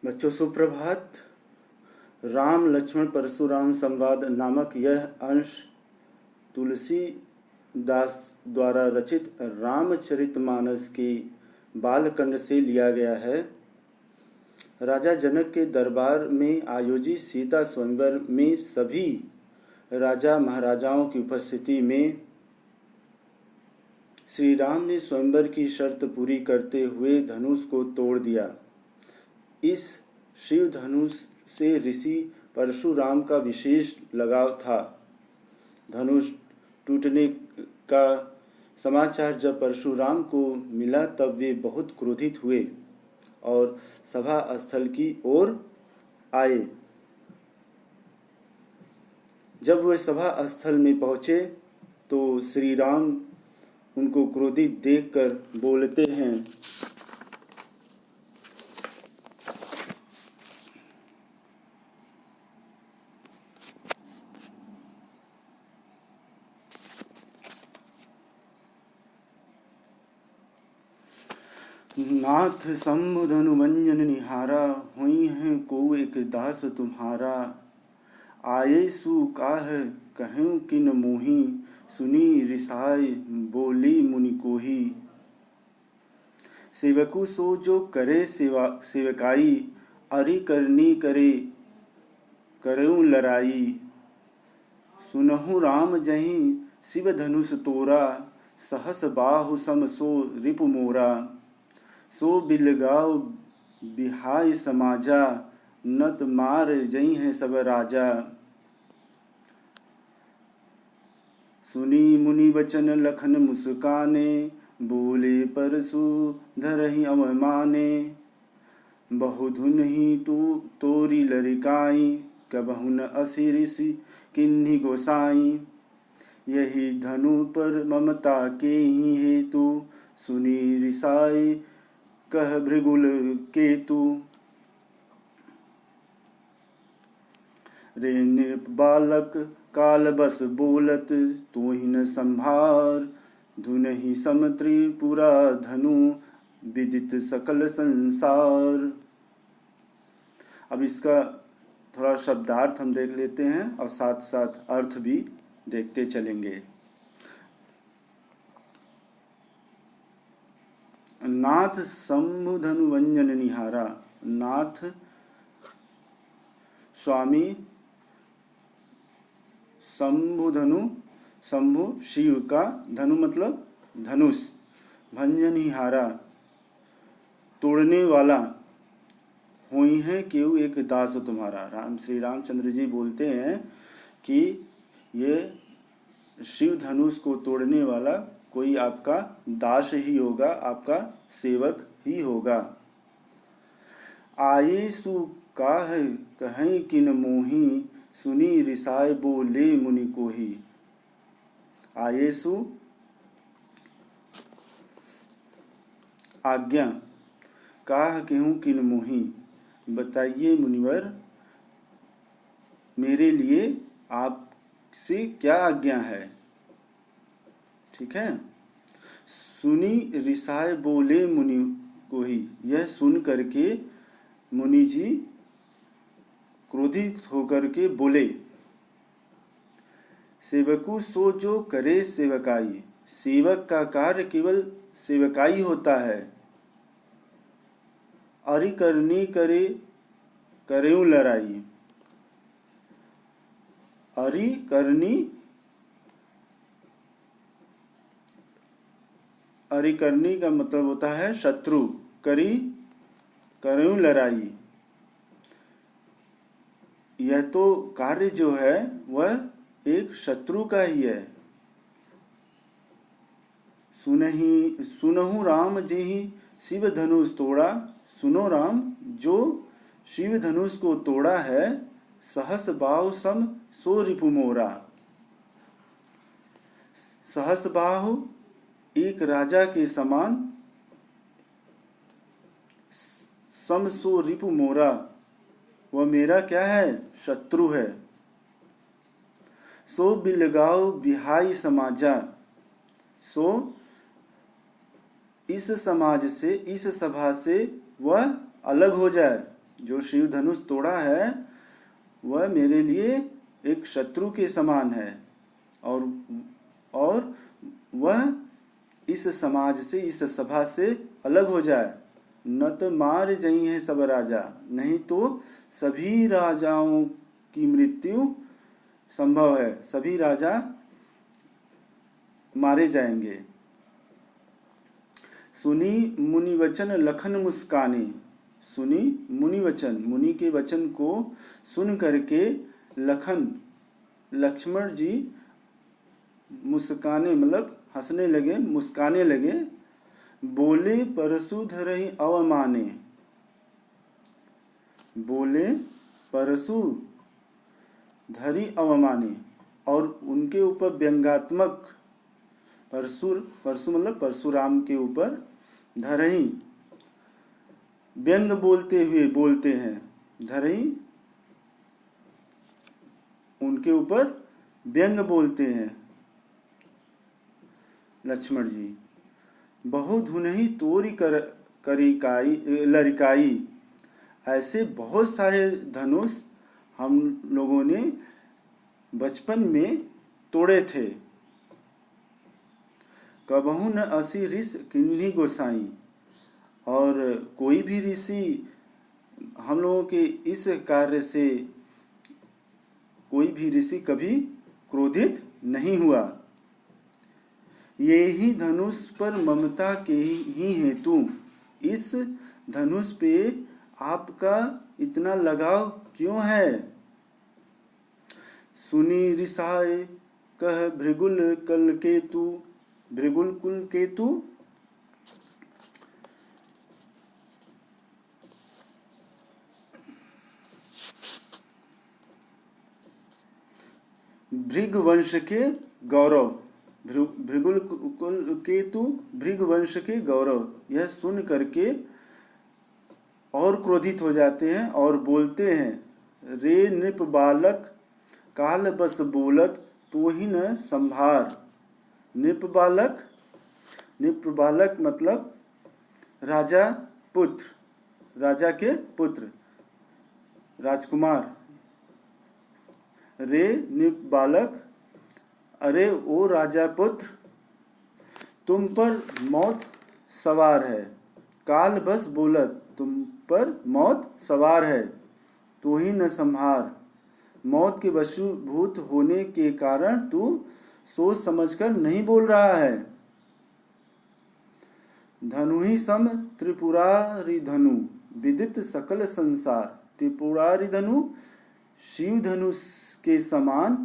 बच्चों सुप्रभात। राम लक्ष्मण परशुराम संवाद नामक यह अंश तुलसीदास द्वारा रचित रामचरितमानस के बालकांड से लिया गया है। राजा जनक के दरबार में आयोजित सीता स्वयंवर में सभी राजा महाराजाओं की उपस्थिति में श्री राम ने स्वयंवर की शर्त पूरी करते हुए धनुष को तोड़ दिया। इस शिव धनुष से ऋषि परशुराम का विशेष लगाव था। धनुष टूटने का समाचार जब परशुराम को मिला तब वे बहुत क्रोधित हुए और सभा स्थल की ओर आए। जब वे सभा स्थल में पहुँचे तो श्री राम उनको क्रोधित देखकर बोलते हैं, नाथ शंभु धनु मंजन निहारा, हुई है को एक दास तुम्हारा। आये सु काह कहूँ किन मोही, सुनी रिसाय बोली मुनि कोही। सेवकु सो जो करे सेवकाई, अरि करनी करे करूँ लड़ाई। सुनहु राम जहीं शिव धनुष तोरा, सहस बाहु सम सो रिपु मोरा। सो बिलगाव बिहाय समाजा, नत मार जई है सब राजा। सुनी मुनि वचन लखन मुस्काने, बोले परशु धरहि अवमाने। बहुधुन ही तोरी लरिकाई, कबहु न असि ऋषि किन्हि गोसाई। यही धनु पर ममता के ही हेतु, सुनी रिसाई कह भृगुल केतु। रे नृप बालक काल बस बोलत, तू ही न संभार। धुनहि सम त्रिपुरा धनु, विदित सकल संसार। अब इसका थोड़ा शब्दार्थ हम देख लेते हैं और साथ साथ अर्थ भी देखते चलेंगे। नाथ शंभु धनु वंजन निहारा। नाथ स्वामी शंभु धनु, शंभु शिव का, धनु मतलब धनुष, भंजन निहारा तोड़ने वाला। हुई है क्यों एक दास तुम्हारा। श्री रामचंद्र जी बोलते हैं कि ये शिव धनुष को तोड़ने वाला कोई आपका दास ही होगा, आपका सेवक ही होगा। आये सु काह कहीं किन मोही, सुनी रिसाय बोले मुनि कोही। आये सु आज्ञा, काह कहूँ किन मोही, बताइए मुनिवर मेरे लिए आपसे क्या आज्ञा है। ठीक है। सुनी रिसाय बोले मुनि कोही, यह सुन करके मुनि जी क्रोधित होकर के बोले। सेवकु सो जो करे सेवकाई, सेवक का कार्य केवल सेवकाई होता है। अरि करनी करे करेऊ लड़ाई। अरि करनी, अरि करनी का मतलब होता है शत्रु, करी करेऊ लड़ाई। यह तो कार्य जो है वह एक शत्रु का ही है। सुनहु राम जेहि शिव धनुष तोड़ा। सुनो राम, जो शिव धनुष को तोड़ा है, सहस बाहु सम सो रिपु मोरा। सहस बाहु एक राजा के समान, सम सो रिपु मोरा वह मेरा क्या है, शत्रु है। सो बिलगाव बिहाई समाजा, सो इस समाज से, इस सभा से वह अलग हो जाए, जो शिव धनुष तोड़ा है वह मेरे लिए एक शत्रु के समान है, और वह इस समाज से, इस सभा से अलग हो जाए। न तो मार जई है सब राजा, नहीं तो सभी राजाओं की मृत्यु संभव है, सभी राजा मारे जाएंगे। सुनी मुनि वचन लखन मुस्काने, सुनी मुनि वचन, मुनि के वचन को सुन करके लक्ष्मण जी मुस्काने मतलब हंसने लगे, मुस्काने लगे। बोले परशु धरहि अवमाने, बोले परशु धरि अवमाने, और उनके ऊपर व्यंगात्मक, परशु मतलब परशुराम के ऊपर, धरहि व्यंग बोलते हुए बोलते हैं, धरहि उनके ऊपर व्यंग बोलते हैं लक्ष्मण जी। बहु धुनहि तोरी करिकाई लरिकाई, ऐसे बहुत सारे धनुष हम लोगों ने बचपन में तोड़े थे। कबहु न असी ऋष किन्हीं गोसाई, और कोई भी ऋषि हम लोगों के इस कार्य से, कोई भी ऋषि कभी क्रोधित नहीं हुआ। ये ही धनुष पर ममता के ही हेतु, इस धनुष पे आपका इतना लगाव क्यों है। सुनी रिसाए कह भृगुल कल केतु, भृगुल कुल केतु, भृग वंश के गौरव, भृगुल कुल केतु भृग वंश के गौरव, यह सुन करके और क्रोधित हो जाते हैं और बोलते हैं, रे नृप बालक काल बस बोलत तो ही न संभार। नृप बालक, नृप बालक मतलब राजा पुत्र, राजा के पुत्र, राजकुमार। रे नृप बालक, अरे ओ राजा पुत्र, तुम पर मौत सवार है। काल बस बोलत, तुम पर मौत सवार है, तो ही न संभार। मौत के वशीभूत होने के कारण तू सोच समझकर नहीं बोल रहा है। धनु ही सम त्रिपुरारि धनु, विदित सकल संसार। त्रिपुरारि धनु शिव धनुष के समान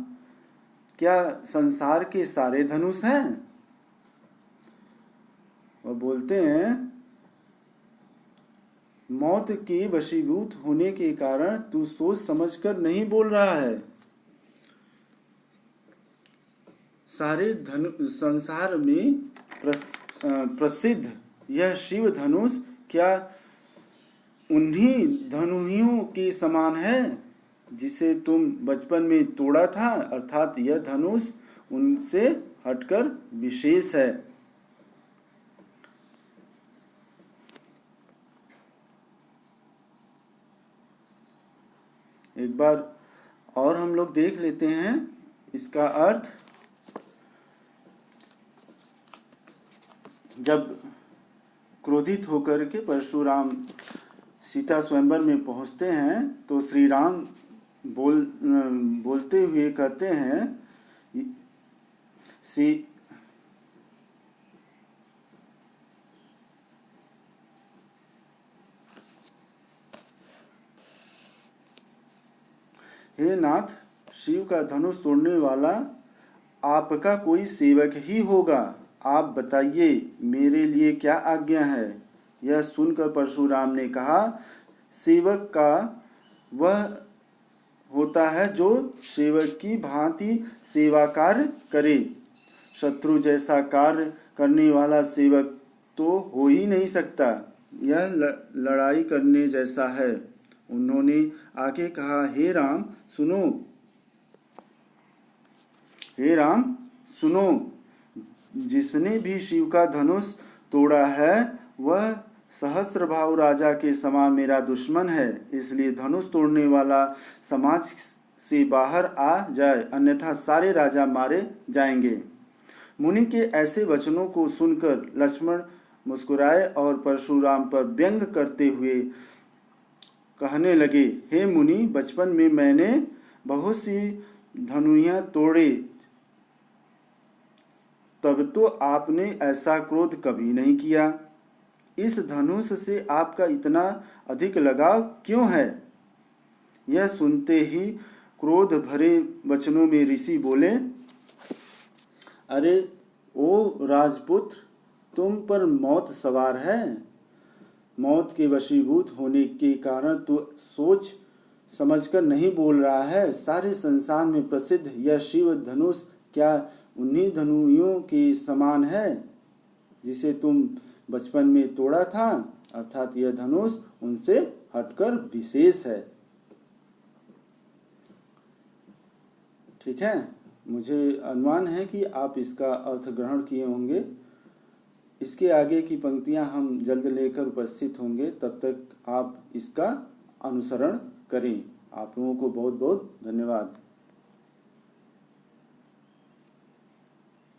क्या संसार के सारे धनुष हैं। वह बोलते हैं, मौत के वशीभूत होने के कारण तू सोच समझकर नहीं बोल रहा है। सारे संसार में प्रसिद्ध यह शिव धनुष क्या उन्हीं धनुहियों के समान है जिसे तुम बचपन में तोड़ा था, अर्थात यह धनुष उनसे हटकर विशेष है। एक बार और हम लोग देख लेते हैं इसका अर्थ। जब क्रोधित होकर के परशुराम सीता स्वयंवर में पहुंचते हैं तो श्री राम बोलते हुए कहते हैं, हे नाथ, शिव का धनुष तोड़ने वाला आपका कोई सेवक ही होगा। आप बताइए मेरे लिए क्या आज्ञा है। यह सुनकर परशुराम ने कहा, सेवक का वह होता है जो सेवक की भांति सेवा कार्य करे। शत्रु जैसा कार्य करने वाला सेवक तो हो ही नहीं सकता। यह लड़ाई करने जैसा है। उन्होंने आके कहा, हे राम सुनो, हे राम सुनो, जिसने भी शिव का धनुष तोड़ा है वह सहस्त्रभाव राजा के समान मेरा दुश्मन है, इसलिए धनुष तोड़ने वाला समाज से बाहर आ जाए, अन्यथा सारे राजा मारे जाएंगे। मुनि के ऐसे वचनों को सुनकर लक्ष्मण मुस्कुराए और परशुराम पर व्यंग करते हुए कहने लगे, हे मुनि, बचपन में मैंने बहुत सी धनुइयां तोड़े, तब तो आपने ऐसा क्रोध कभी नहीं किया। इस धनुष से आपका इतना अधिक लगाव क्यों है? यह सुनते ही क्रोध भरे वचनों में ऋषि बोले, अरे ओ राजपुत्र, तुम पर मौत सवार है। मौत के वशीभूत होने के कारण तू सोच समझकर नहीं बोल रहा है। सारे संसार में प्रसिद्ध यह शिव धनुष क्या उन्हीं धनुइयों के समान है जिसे तुम बचपन में तोड़ा था? अर्थात यह धनुष उनसे हटकर विशेष है। ठीक है, मुझे अनुमान है कि आप इसका अर्थ ग्रहण किए होंगे। इसके आगे की पंक्तियां हम जल्द लेकर उपस्थित होंगे, तब तक आप इसका अनुसरण करें। आप लोगों को बहुत बहुत धन्यवाद।